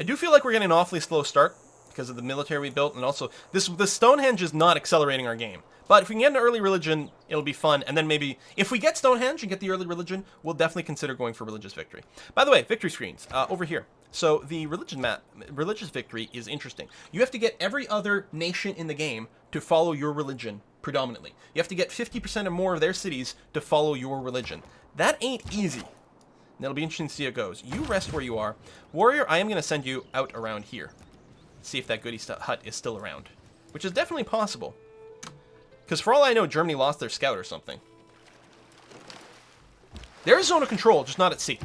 I do feel like we're getting an awfully slow start because of the military we built, and also the Stonehenge is not accelerating our game. But if we can get an early religion, it'll be fun. And then maybe if we get Stonehenge and get the early religion, we'll definitely consider going for religious victory. By the way, victory screens over here. So the religious victory is interesting. You have to get every other nation in the game to follow your religion predominantly. You have to get 50% or more of their cities to follow your religion. That ain't easy. And it'll be interesting to see how it goes. You rest where you are. Warrior, I am going to send you out around here. See if that goody hut is still around. Which is definitely possible. Because for all I know, Germany lost their scout or something. There is zone of control, just not at sea.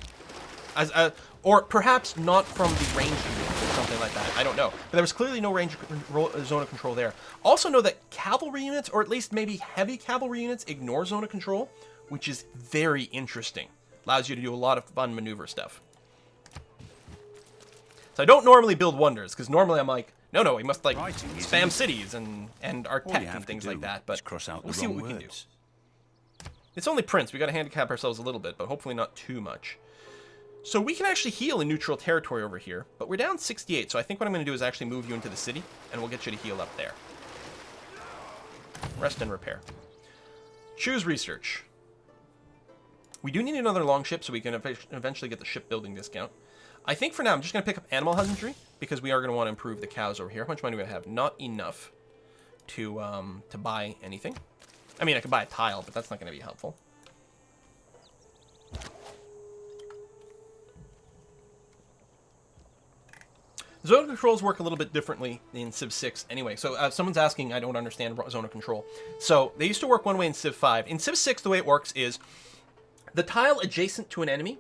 Or perhaps not from the range units or something like that. I don't know. But there was clearly no zone of control there. Also know that cavalry units, or at least maybe heavy cavalry units, ignore zone of control, which is very interesting. Allows you to do a lot of fun maneuver stuff. So I don't normally build wonders, because normally I'm like, no, we must like spam cities and our tech and things like that. But we'll see what we can do. It's only Prince. We got to handicap ourselves a little bit, but hopefully not too much. So we can actually heal in neutral territory over here, but we're down 68. So I think what I'm going to do is actually move you into the city, and we'll get you to heal up there. Rest and repair. Choose research. We do need another longship so we can eventually get the shipbuilding discount. I think for now I'm just going to pick up animal husbandry because we are going to want to improve the cows over here. How much money do we have? Not enough to buy anything. I mean, I could buy a tile, but that's not going to be helpful. Zone controls work a little bit differently in Civ 6 anyway. So someone's asking, I don't understand zone of control. So they used to work one way in Civ 5. In Civ 6, the way it works is the tile adjacent to an enemy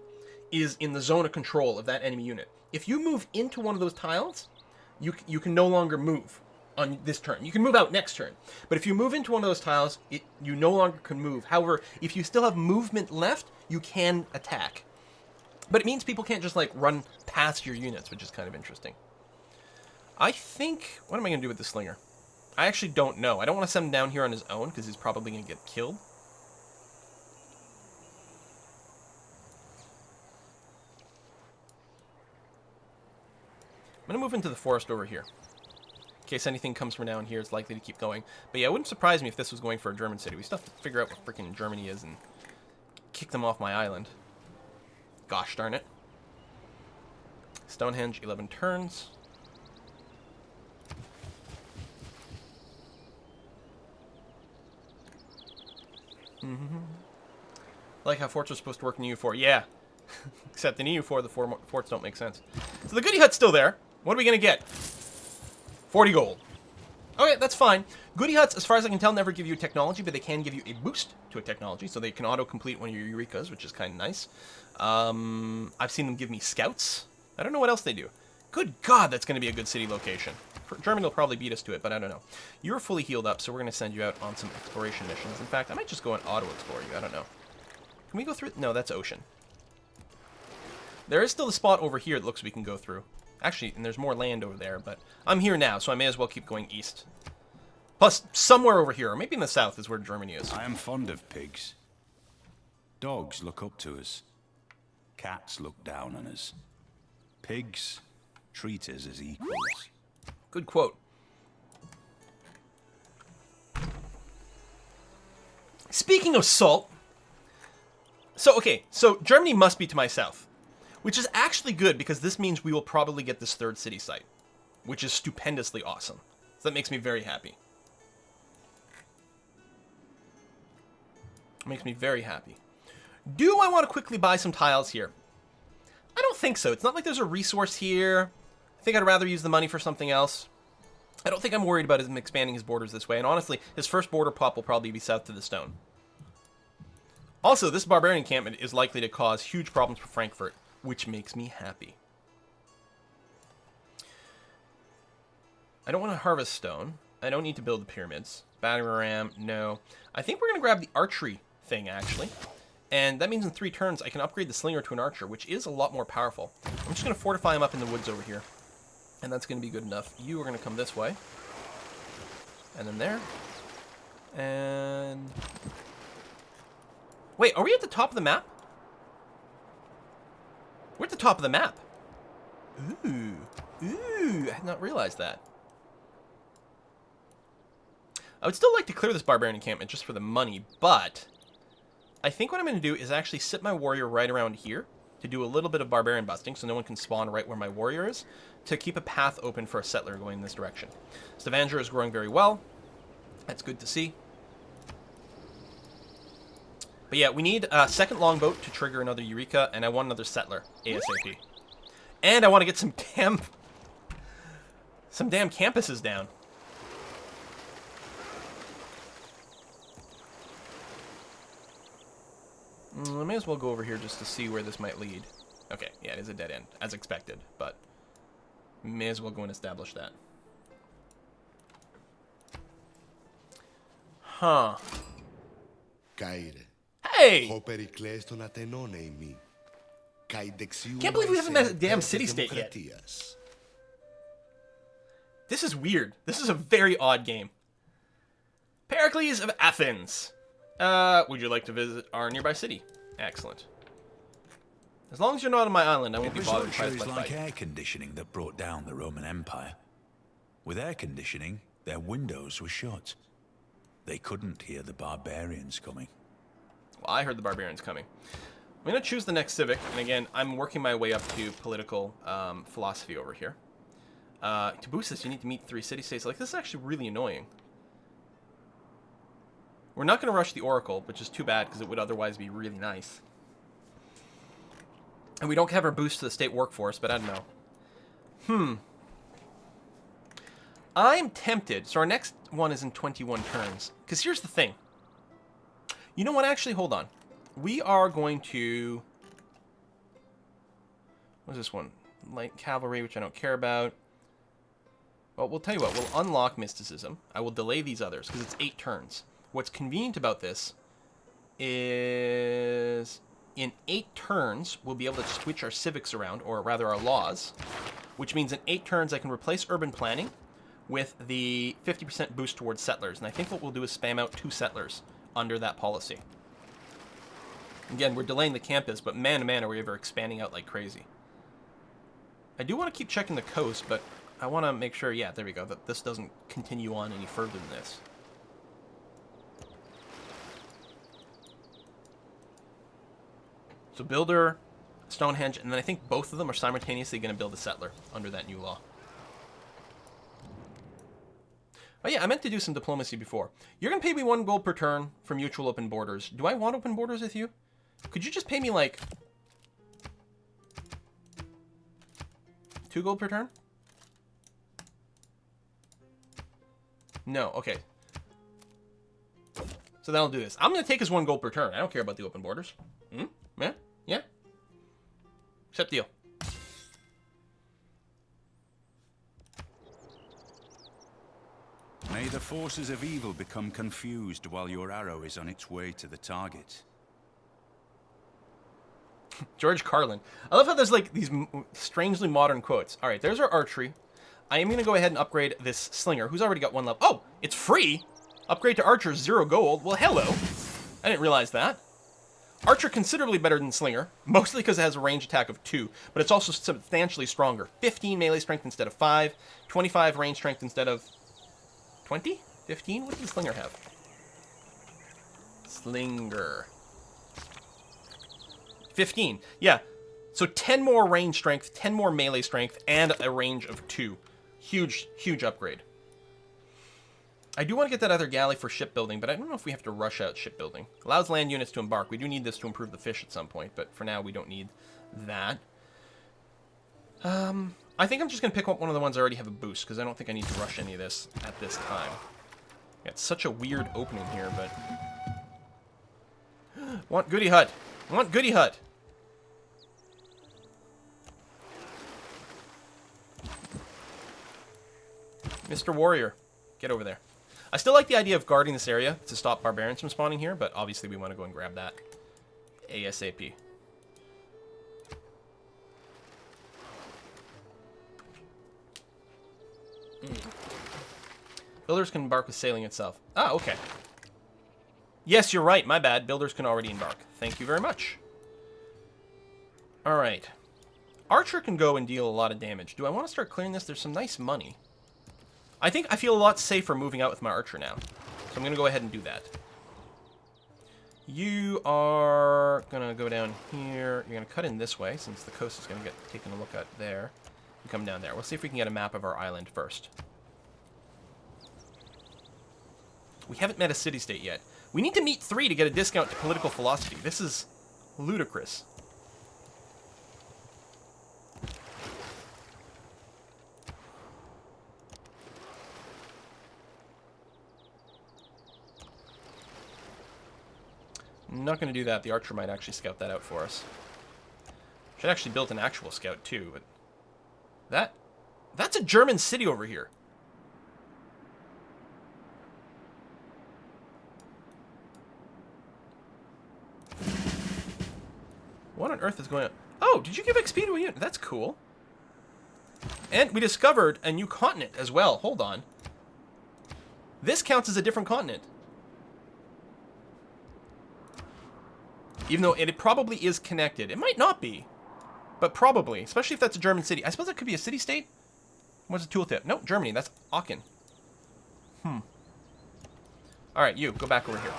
is in the zone of control of that enemy unit. If you move into one of those tiles, you can no longer move on this turn. You can move out next turn. But if you move into one of those tiles, you no longer can move. However, if you still have movement left, you can attack. But it means people can't just like run past your units, which is kind of interesting. I think, what am I going to do with the slinger? I actually don't know. I don't want to send him down here on his own because he's probably going to get killed. I'm going to move into the forest over here. In case anything comes from down here, it's likely to keep going. But yeah, it wouldn't surprise me if this was going for a German city. We still have to figure out what freaking Germany is and kick them off my island. Gosh darn it. Stonehenge, 11 turns. Like how forts are supposed to work in EU4. Yeah. Except in EU4, the forts don't make sense. So the goody hut's still there. What are we going to get? 40 gold. Okay, that's fine. Goody huts, as far as I can tell, never give you technology, but they can give you a boost to a technology, so they can auto-complete one of your Eurekas, which is kind of nice. I've seen them give me scouts. I don't know what else they do. Good God, that's going to be a good city location. Germany will probably beat us to it, but I don't know. You're fully healed up, so we're going to send you out on some exploration missions. In fact, I might just go and auto-explore you. I don't know. Can we go through? No, that's ocean. There is still a spot over here that looks we can go through. Actually, and there's more land over there, but I'm here now, so I may as well keep going east. Plus, somewhere over here, or maybe in the south, is where Germany is. I am fond of pigs. Dogs look up to us. Cats look down on us. Pigs treat us as equals. Good quote. Speaking of salt, so Germany must be to my south, which is actually good because this means we will probably get this third city site, which is stupendously awesome. So that makes me very happy. It makes me very happy. Do I want to quickly buy some tiles here? I don't think so. It's not like there's a resource here. I think I'd rather use the money for something else. I don't think I'm worried about him expanding his borders this way. And honestly, his first border pop will probably be south to the stone. Also, this barbarian encampment is likely to cause huge problems for Frankfurt, which makes me happy. I don't want to harvest stone. I don't need to build the pyramids. Battering ram, no. I think we're going to grab the archery thing, actually. And that means in 3 turns, I can upgrade the slinger to an archer, which is a lot more powerful. I'm just going to fortify him up in the woods over here. And that's going to be good enough. You are going to come this way. And then there. And... wait, are we at the top of the map? We're at the top of the map. Ooh. Ooh, I had not realized that. I would still like to clear this barbarian encampment just for the money, but I think what I'm going to do is actually sit my warrior right around here to do a little bit of barbarian busting so no one can spawn right where my warrior is, to keep a path open for a settler going in this direction. Stavanger is growing very well. That's good to see. But yeah, we need a second longboat to trigger another Eureka, and I want another settler ASAP. And I want to get some damn campuses down. I may as well go over here just to see where this might lead. Okay, yeah, it is a dead end, as expected, but may as well go and establish that. Huh. Hey! Can't believe we haven't met a damn city-state yet. This is weird. This is a very odd game. Pericles of Athens. Would you like to visit our nearby city? Excellent. As long as you're not on my island, I won't be bothered by It was like fight. air conditioning that brought down the Roman Empire. With air conditioning, their windows were shut. They couldn't hear the barbarians coming. Well, I heard the barbarians coming. I'm going to choose the next civic, and again, I'm working my way up to political philosophy over here. To boost this, you need to meet 3 city-states. Like, this is actually really annoying. We're not going to rush the Oracle, which is too bad, because it would otherwise be really nice. And we don't have our boost to the state workforce, but I don't know. I'm tempted. So our next one is in 21 turns. Because here's the thing. You know what? Actually, hold on. We are going to... What's this one? Light cavalry, which I don't care about. Well, we'll tell you what. We'll unlock mysticism. I will delay these others, because it's 8 turns. What's convenient about this is in 8 turns, we'll be able to switch our civics around, or rather our laws, which means in 8 turns I can replace urban planning with the 50% boost towards settlers. And I think what we'll do is spam out 2 settlers under that policy. Again, we're delaying the campus, but man to man are we ever expanding out like crazy. I do want to keep checking the coast, but I want to make sure, yeah, there we go, that this doesn't continue on any further than this. So builder, Stonehenge, and then I think both of them are simultaneously going to build a settler under that new law. Oh yeah, I meant to do some diplomacy before. You're going to pay me 1 gold per turn for mutual open borders. Do I want open borders with you? Could you just pay me like 2 gold per turn? No, okay. So that'll do this. I'm going to take his 1 gold per turn. I don't care about the open borders. Yeah? Yeah? Accept deal. May the forces of evil become confused while your arrow is on its way to the target. George Carlin. I love how there's like these strangely modern quotes. All right, there's our archery. I am going to go ahead and upgrade this slinger, who's already got 1 level. Oh, it's free? Upgrade to archer, 0 gold. Well, hello. I didn't realize that. Archer considerably better than Slinger, mostly because it has a range attack of 2, but it's also substantially stronger. 15 melee strength instead of 5, 25 range strength instead of 20? 15? What does Slinger have? Slinger. 15. Yeah. So 10 more range strength, 10 more melee strength, and a range of 2. Huge, huge upgrade. I do want to get that other galley for shipbuilding, but I don't know if we have to rush out shipbuilding. Allows land units to embark. We do need this to improve the fish at some point, but for now we don't need that. I think I'm just going to pick up one of the ones that already have a boost, because I don't think I need to rush any of this at this time. Yeah, it's such a weird opening here, but... Want goody hut. Want goody hut. Mr. Warrior, get over there. I still like the idea of guarding this area to stop barbarians from spawning here, but obviously we want to go and grab that ASAP. Builders can embark with sailing itself. Ah, okay. Yes, you're right. My bad. Builders can already embark. Thank you very much. All right. Archer can go and deal a lot of damage. Do I want to start clearing this? There's some nice money. I think I feel a lot safer moving out with my Archer now. So I'm going to go ahead and do that. You are going to go down here. You're going to cut in this way, since the coast is going to get taken a look at there. You come down there. We'll see if we can get a map of our island first. We haven't met a city-state yet. We need to meet 3 to get a discount to political philosophy. This is ludicrous. I'm not going to do that. The Archer might actually scout that out for us. Should actually build an actual scout too, but that's a German city over here. What on earth is going on? Oh, did you give XP to a unit? That's cool. And we discovered a new continent as well. Hold on. This counts as a different continent. Even though it probably is connected. It might not be. But probably. Especially if that's a German city. I suppose it could be a city-state? What's a tooltip? No, Germany. That's Aachen. Alright, you. Go back over here.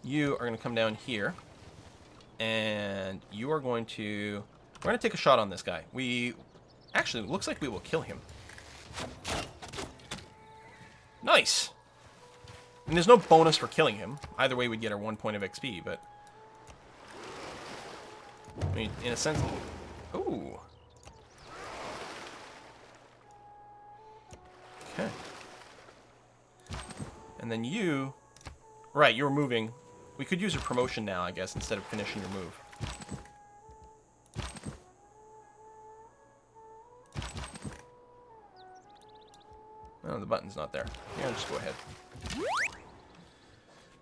You are going to come down here. And you are going to... We're going to take a shot on this guy. Actually, it looks like we will kill him. Nice! And there's no bonus for killing him. Either way, we'd get our 1 point of XP, but... I mean, in a sense... Ooh. Okay. And then you... Right, you were moving. We could use a promotion now, I guess, instead of finishing your move. Oh, the button's not there. Yeah, just go ahead.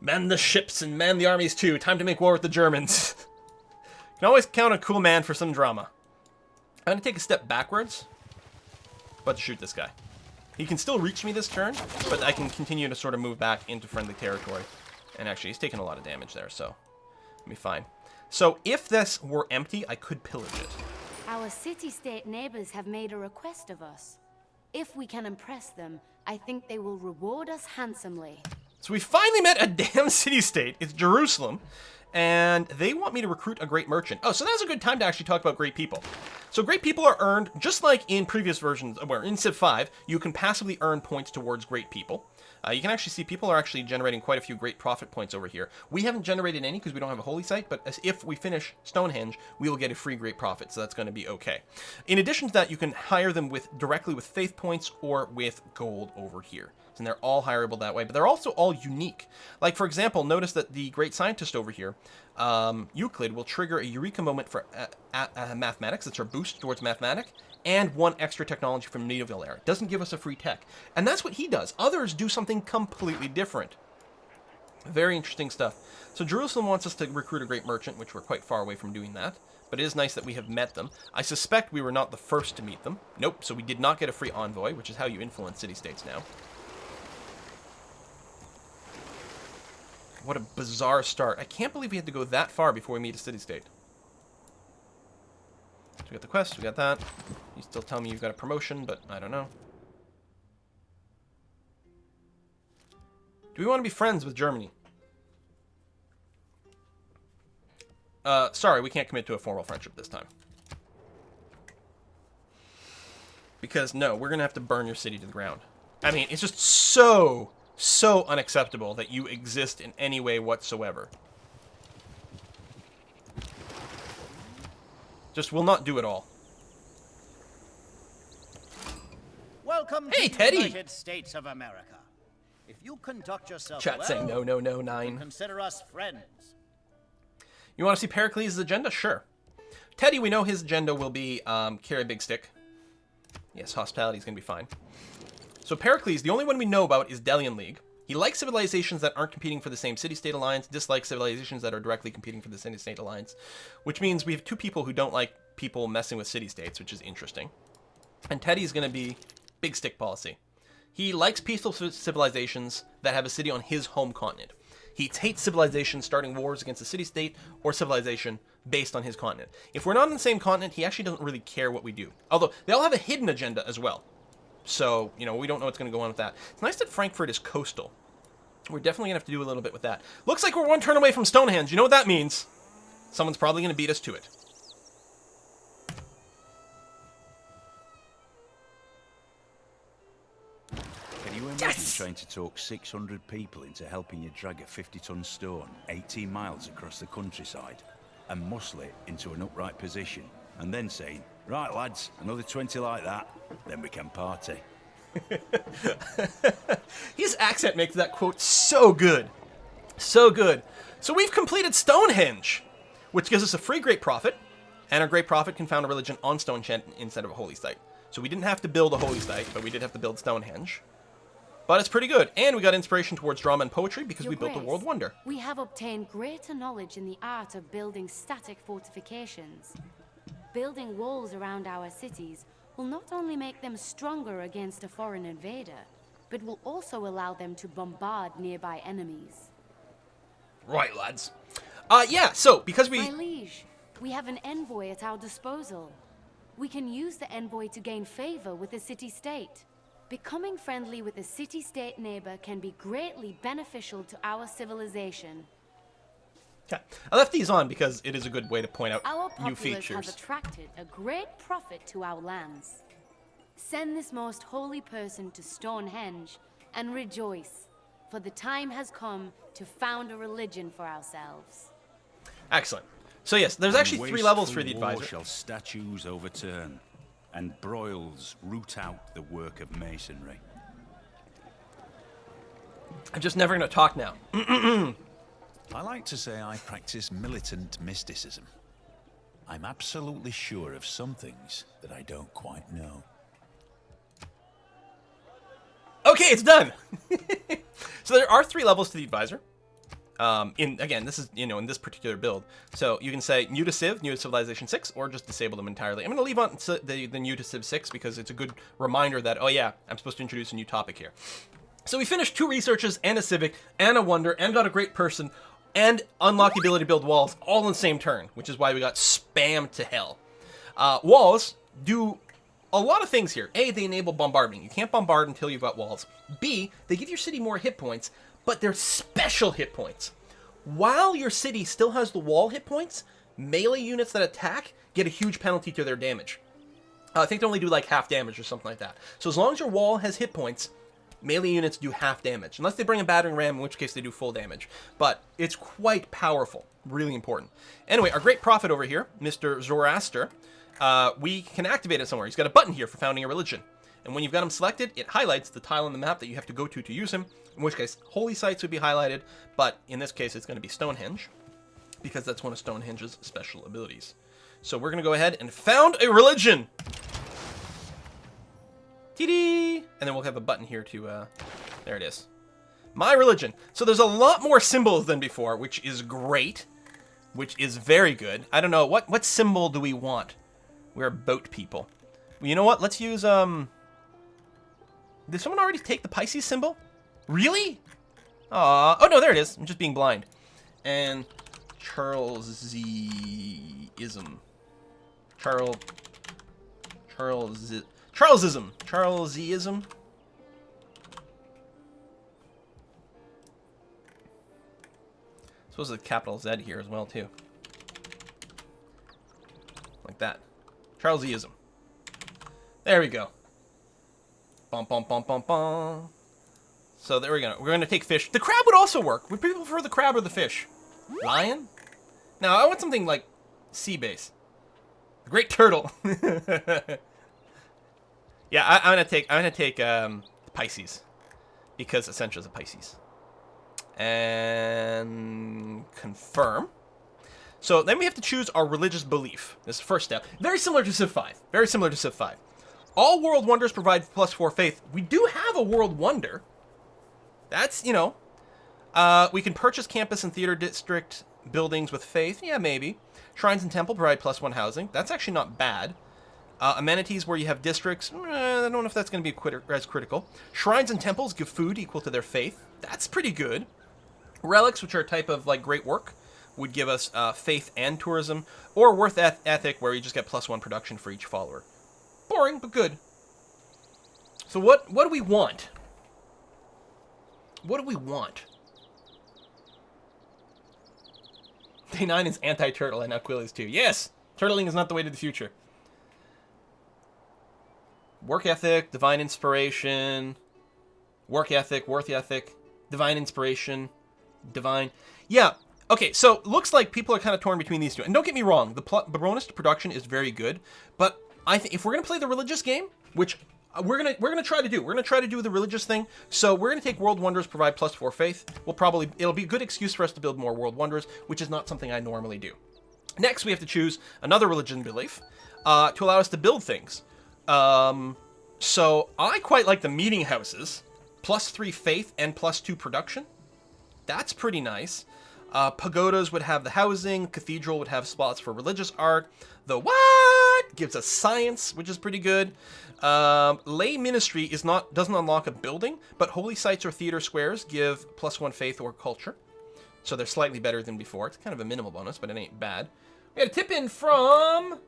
Man the ships and man the armies too. Time to make war with the Germans. Can always count on Cool Man for some drama. I'm going to take a step backwards. But to shoot this guy. He can still reach me this turn, but I can continue to sort of move back into friendly territory. And actually, he's taking a lot of damage there, so it'll be fine. So if this were empty, I could pillage it. Our city-state neighbors have made a request of us. If we can impress them, I think they will reward us handsomely. So we finally met a damn city-state. It's Jerusalem. And they want me to recruit a great merchant. Oh, so now's a good time to actually talk about great people. So great people are earned, just like in previous versions, where in Civ 5, you can passively earn points towards great people. You can actually see people are actually generating quite a few great profit points over here. We haven't generated any because we don't have a holy site, but as if we finish Stonehenge, we will get a free great profit, so that's going to be okay. In addition to that, you can hire them directly with faith points or with gold over here. And they're all hireable that way, but they're also all unique. Like, for example, notice that the great scientist over here, Euclid, will trigger a Eureka moment for mathematics. That's our boost towards mathematics. And 1 extra technology from medieval era. It doesn't give us a free tech. And that's what he does. Others do something completely different. Very interesting stuff. So Jerusalem wants us to recruit a great merchant, which we're quite far away from doing that. But it is nice that we have met them. I suspect we were not the first to meet them. Nope, so we did not get a free envoy, which is how you influence city-states now. What a bizarre start. I can't believe we had to go that far before we meet a city-state. So we got the quest, we got that. You still tell me you've got a promotion, but I don't know. Do we want to be friends with Germany? Sorry, we can't commit to a formal friendship this time. Because, no, we're going to have to burn your city to the ground. I mean, it's just so unacceptable that you exist in any way whatsoever. Just will not do it all. Welcome Hey, to the Teddy! United States of America. If you conduct yourself Chat well, saying no, 9. consider us friends. You want to see Pericles' agenda? Sure. Teddy, we know his agenda will be carry a big stick. Yes, hospitality is going to be fine. So Pericles, the only one we know about is Delian League. He likes civilizations that aren't competing for the same city-state alliance, dislikes civilizations that are directly competing for the city-state alliance, which means we have 2 people who don't like people messing with city-states, which is interesting. And Teddy's going to be big stick policy. He likes peaceful civilizations that have a city on his home continent. He hates civilization starting wars against a city-state or civilization based on his continent. If we're not on the same continent, he actually doesn't really care what we do. Although, they all have a hidden agenda as well. So, you know, we don't know what's going to go on with that. It's nice that Frankfurt is coastal. We're definitely going to have to do a little bit with that. Looks like we're one turn away from Stonehenge. You know what that means? Someone's probably going to beat us to it. Can you imagine trying to talk 600 people into helping you drag a 50-ton stone 18 miles across the countryside and muscle it into an upright position, and then saying, right lads, another 20 like that, then we can party. His accent makes that quote so good. So good. So we've completed Stonehenge, which gives us a free Great Prophet, and our Great Prophet can found a religion on Stonehenge instead of a holy site. So we didn't have to build a holy site, but we did have to build Stonehenge. But it's pretty good. And we got inspiration towards drama and poetry because Your we built a Grace, world wonder. We have obtained greater knowledge in the art of building static fortifications. Building walls around our cities will not only make them stronger against a foreign invader, but will also allow them to bombard nearby enemies. Right, lads. Yeah, so, because we... My liege, we have an envoy at our disposal. We can use the envoy to gain favor with the city-state. Becoming friendly with a city-state neighbor can be greatly beneficial to our civilization. Okay. I left these on because it is a good way to point out Our new populace have features. attracted a great profit to our lands. Send this most holy person to Stonehenge and rejoice, for the time has come to found a religion for ourselves. Excellent. So yes, there's actually 3 levels for the Wasteful war advisor. shall statues overturn, and broils root out the work of masonry. I'm just never going to talk now. I like to say I practice militant mysticism. I'm absolutely sure of some things that I don't quite know. Okay, it's done. So there are 3 levels to the advisor. Again, this is, you know, in this particular build. So you can say new to Civ, new to Civilization 6, or just disable them entirely. I'm going to leave on the new to Civ 6 because it's a good reminder that, oh yeah, I'm supposed to introduce a new topic here. So we finished 2 researches and a civic and a wonder and got a great person and unlocked the ability to build walls all in the same turn, which is why we got spammed to hell. Walls do a lot of things here. A, they enable bombardment. You can't bombard until you've got walls. B, they give your city more hit points, but they're special hit points. While your city still has the wall hit points, melee units that attack get a huge penalty to their damage. I think they only do like half damage or something like that. So as long as your wall has hit points, melee units do half damage. Unless they bring a battering ram, in which case they do full damage. But it's quite powerful. Really important. Anyway, our great prophet over here, Mr. Zoroaster, we can activate it somewhere. He's got a button here for founding a religion. And when you've got him selected, it highlights the tile on the map that you have to go to use him, in which case holy sites would be highlighted, but in this case it's going to be Stonehenge, because that's one of Stonehenge's special abilities. So we're going to go ahead and found a religion! TD! And then we'll have a button here to, there it is. My religion. So there's a lot more symbols than before, which is great, which is very good. I don't know, what symbol do we want? We're boat people. Well, you know what? Let's use, did someone already take the Pisces symbol? Really? Aw. Oh, no, there it is. I'm just being blind. And Charlesism. Charlesism. Suppose there's a capital Z here as well, too. Like that. Charlesism. There we go. Bum, bum, bum, bum, bum. So there we go. We're going to take fish. The crab would also work. Would people prefer the crab or the fish? Lion? No, I want something like sea base. The great turtle. Yeah, I'm gonna take Pisces, because Essentia is a Pisces. And confirm. So then we have to choose our religious belief. This is the first step. Very similar to Civ 5. Very similar to Civ 5. All world wonders provide +4 faith. We do have a world wonder. That's, you know, we can purchase campus and theater district buildings with faith. Yeah, maybe. Shrines and temple provide +1 housing. That's actually not bad. Amenities where you have districts. I don't know if that's going to be as critical. Shrines and temples give food equal to their faith. That's pretty good. Relics, which are a type of like great work, would give us faith and tourism, or worth ethic, where you just get +1 production for each follower. Boring, but good. So what do we want? What do we want? Day 9 is anti-turtle, and now Quill is too. Yes! Turtling is not the way to the future. Work ethic, divine inspiration, work ethic, worth ethic, divine inspiration, divine. Yeah, okay, so looks like people are kind of torn between these two. And don't get me wrong, the bonus to production is very good, but I think if we're going to play the religious game, which we're gonna try to do. We're gonna try to do the religious thing. So we're gonna take World Wonders, provide +4 faith. It'll be a good excuse for us to build more World Wonders, which is not something I normally do. Next, we have to choose another religion belief to allow us to build things. So I quite like the meeting houses, +3 faith and +2 production. That's pretty nice. Pagodas would have the housing. Cathedral would have spots for religious art. The what gives us science, which is pretty good. Lay ministry doesn't unlock a building, but holy sites or theater squares give +1 faith or culture. So they're slightly better than before. It's kind of a minimal bonus, but it ain't bad. We had a tip in from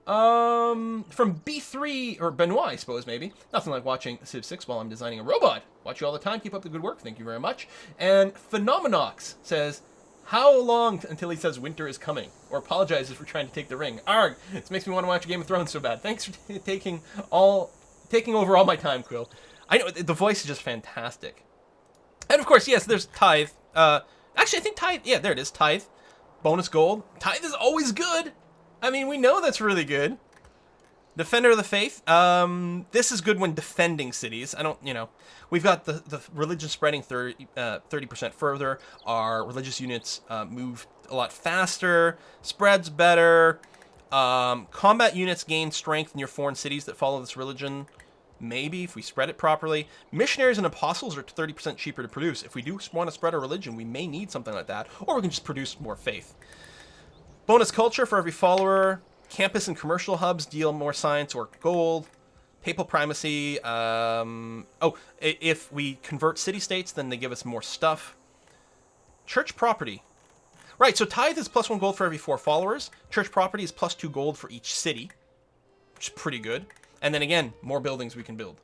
B3 or Benoit, I suppose, maybe. Nothing like watching Civ 6 while I'm designing a robot. Watch you all the time. Keep up the good work. Thank you very much. And Phenomeноx says, how long until he says winter is coming? Or apologizes for trying to take the ring. Arg! This makes me want to watch Game of Thrones so bad. Thanks for taking over all my time, Quill. I know, the voice is just fantastic. And of course, yes, there's Tithe. Actually, I think Tithe, yeah, there it is, Tithe. Bonus gold. Tithe is always good. I mean, we know that's really good. Defender of the Faith. This is good when defending cities. We've got the religion spreading 30% further. Our religious units move a lot faster. Spreads better. Combat units gain strength in your foreign cities that follow this religion. Maybe, if we spread it properly. Missionaries and apostles are 30% cheaper to produce. If we do want to spread our religion, we may need something like that. Or we can just produce more faith. Bonus culture for every follower. Campus and commercial hubs deal more science or gold. Papal primacy. If we convert city-states, then they give us more stuff. Church property. Right, so Tithe is +1 gold for every 4 followers. Church property is +2 gold for each city, which is pretty good. And then again, more buildings we can build.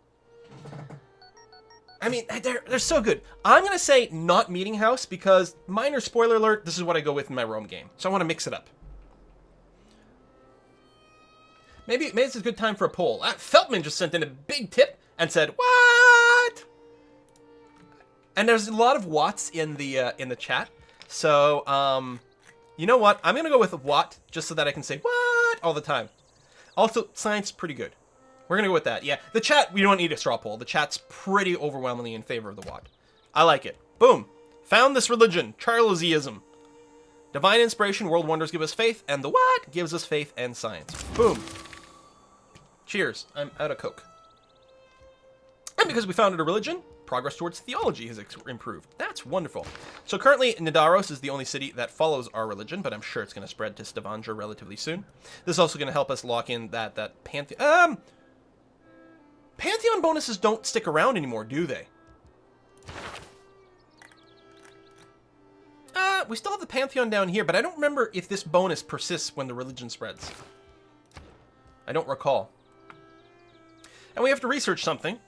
I mean, they're so good. I'm going to say not meeting house because, minor spoiler alert, this is what I go with in my Rome game. So I want to mix it up. Maybe it's a good time for a poll. Feltman just sent in a big tip and said, what? And there's a lot of whats in the chat. So, you know what? I'm going to go with a what just so that I can say what all the time. Also, science, pretty good. We're going to go with that. Yeah, the chat, we don't need a straw poll. The chat's pretty overwhelmingly in favor of the what. I like it. Boom. Found this religion. Charlesism. Divine inspiration, world wonders give us faith, and the what gives us faith and science. Boom. Cheers. I'm out of Coke. And because we founded a religion, progress towards theology has improved. That's wonderful. So currently, Nidaros is the only city that follows our religion, but I'm sure it's going to spread to Stavanger relatively soon. This is also going to help us lock in that Pantheon. Pantheon bonuses don't stick around anymore, do they? We still have the Pantheon down here, but I don't remember if this bonus persists when the religion spreads. I don't recall. And we have to research something.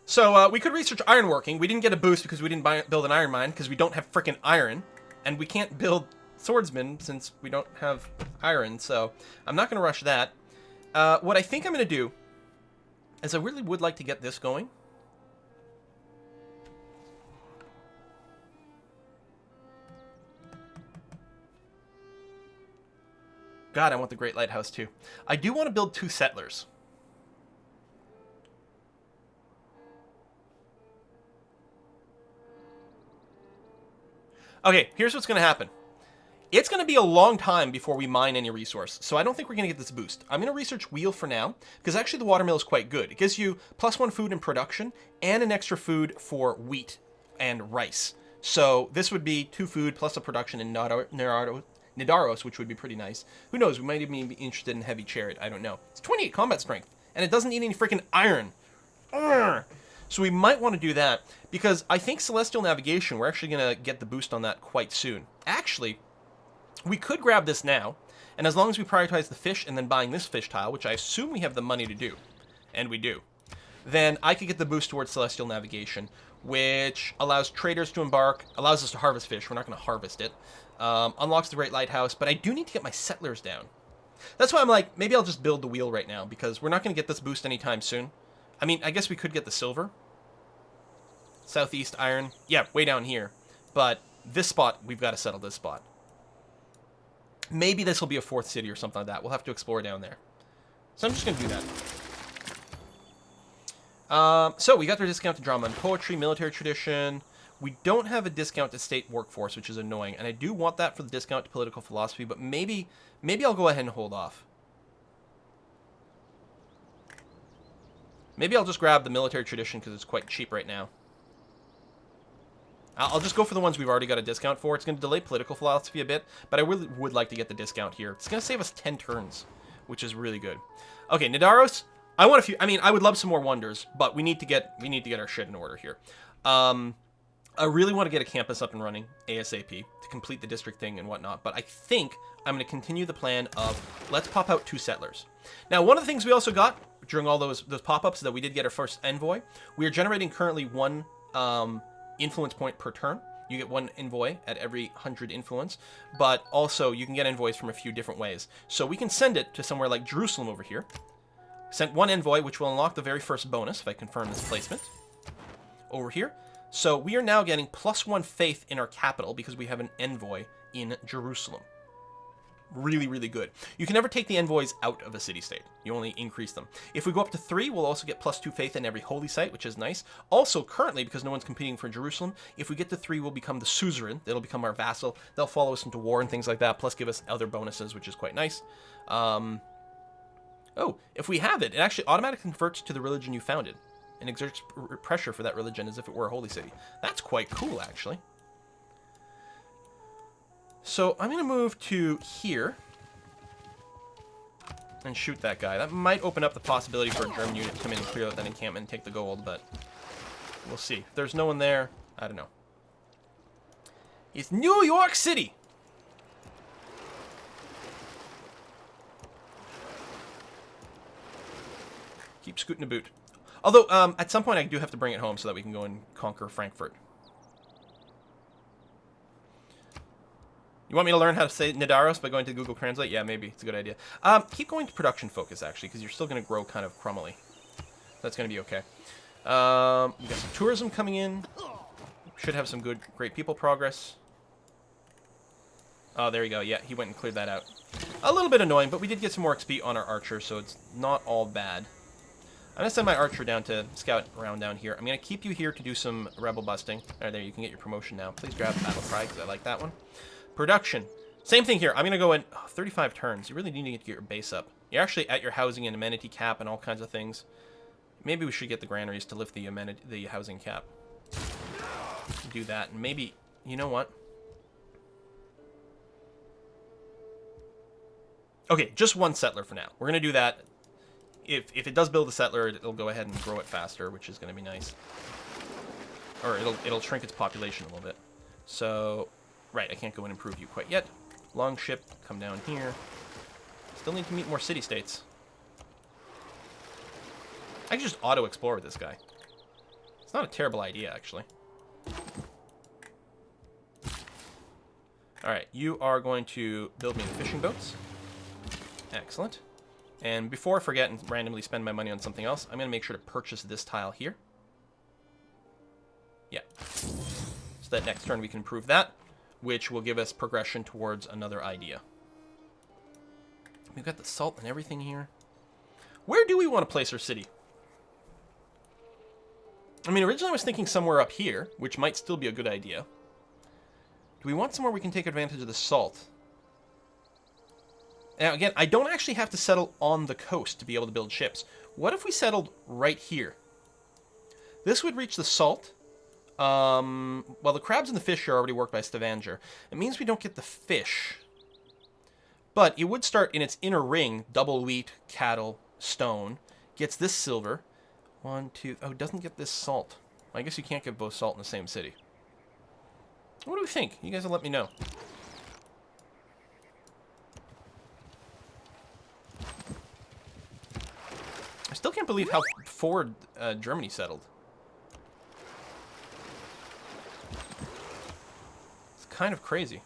So we could research ironworking. We didn't get a boost because we didn't build an iron mine because we don't have frickin' iron. And we can't build swordsmen since we don't have iron. So I'm not going to rush that. What I think I'm going to do is I really would like to get this going. God, I want the Great Lighthouse too. I do want to build 2 settlers. Okay, here's what's going to happen. It's going to be a long time before we mine any resource, so I don't think we're going to get this boost. I'm going to research wheel for now, because actually the watermill is quite good. It gives you +1 food in production, and an extra food for wheat and rice. So this would be 2 food plus a production in Nidaros, which would be pretty nice. Who knows, we might even be interested in Heavy Chariot, I don't know. It's 28 combat strength, and it doesn't need any freaking iron. Urgh. So we might want to do that, because I think Celestial Navigation, we're actually going to get the boost on that quite soon. Actually, we could grab this now, and as long as we prioritize the fish and then buying this fish tile, which I assume we have the money to do, and we do, then I could get the boost towards Celestial Navigation, which allows traders to embark, allows us to harvest fish. We're not going to harvest it. Unlocks the Great Lighthouse, but I do need to get my settlers down. That's why I'm like, maybe I'll just build the wheel right now, because we're not going to get this boost anytime soon. I mean, I guess we could get the silver. Southeast iron. Yeah, way down here. But this spot, we've got to settle this spot. Maybe this will be a 4th city or something like that. We'll have to explore down there. So I'm just going to do that. So we got their discount to drama and poetry, military tradition. We don't have a discount to state workforce, which is annoying. And I do want that for the discount to political philosophy, but maybe I'll go ahead and hold off. Maybe I'll just grab the military tradition because it's quite cheap right now. I'll just go for the ones we've already got a discount for. It's going to delay political philosophy a bit, but I really would like to get the discount here. It's going to save us 10 turns, which is really good. Okay, Nidaros. I want a few. I mean, I would love some more wonders, but we need to get our shit in order here. I really want to get a campus up and running ASAP to complete the district thing and whatnot, but I think I'm going to continue the plan of let's pop out 2 settlers. Now, one of the things we also got during all those pop-ups is that we did get our first envoy. We are generating currently 1 influence point per turn. You get 1 envoy at every 100 influence, but also you can get envoys from a few different ways. So we can send it to somewhere like Jerusalem over here. Sent 1 envoy, which will unlock the very first bonus if I confirm this placement. Over here. So we are now getting +1 faith in our capital because we have an envoy in Jerusalem. Really, really good. You can never take the envoys out of a city-state. You only increase them. If we go up to 3, we'll also get +2 faith in every holy site, which is nice. Also, currently, because no one's competing for Jerusalem, if we get to 3, we'll become the suzerain. It'll become our vassal. They'll follow us into war and things like that, plus give us other bonuses, which is quite nice. Oh, if we have it, it actually automatically converts to the religion you founded and exerts pressure for that religion as if it were a holy city. That's quite cool, actually. So I'm going to move to here and shoot that guy. That might open up the possibility for a German unit to come in and clear out that encampment and take the gold, but we'll see. If there's no one there, I don't know. It's New York City! Keep scooting a boot. Although, at some point I do have to bring it home so that we can go and conquer Frankfurt. You want me to learn how to say Nidaros by going to Google Translate? Yeah, maybe. It's a good idea. Keep going to production focus, actually, because you're still going to grow kind of crumbly. That's going to be okay. We got some tourism coming in. Should have some great people progress. Oh, there you go. Yeah, he went and cleared that out. A little bit annoying, but we did get some more XP on our archer, so it's not all bad. I'm going to send my archer down to scout around down here. I'm going to keep you here to do some rebel busting. There, you can get your promotion now. Please grab Battle Cry, because I like that one. Production. Same thing here. I'm going to go in 35 turns. You really need to get your base up. You're actually at your housing and amenity cap and all kinds of things. Maybe we should get the granaries to lift the housing cap. Do that. And maybe, you know what? Okay, just 1 settler for now. We're going to do that. If it does build a settler, it'll go ahead and grow it faster, which is going to be nice. Or it'll shrink its population a little bit. So, right, I can't go and improve you quite yet. Long ship, come down here. Still need to meet more city-states. I can just auto-explore with this guy. It's not a terrible idea, actually. Alright, you are going to build me the fishing boats. Excellent. And before I forget and randomly spend my money on something else, I'm going to make sure to purchase this tile here. Yeah. So that next turn we can improve that, which will give us progression towards another idea. We've got the salt and everything here. Where do we want to place our city? I mean, originally I was thinking somewhere up here, which might still be a good idea. Do we want somewhere we can take advantage of the salt? Now, again, I don't actually have to settle on the coast to be able to build ships. What if we settled right here? This would reach the salt. Well, the crabs and the fish are already worked by Stavanger. It means we don't get the fish. But it would start in its inner ring, double wheat, cattle, stone. Gets this silver. 1, 2... Oh, it doesn't get this salt. I guess you can't get both salt in the same city. What do we think? You guys will let me know. I still can't believe how forward Germany settled. It's kind of crazy.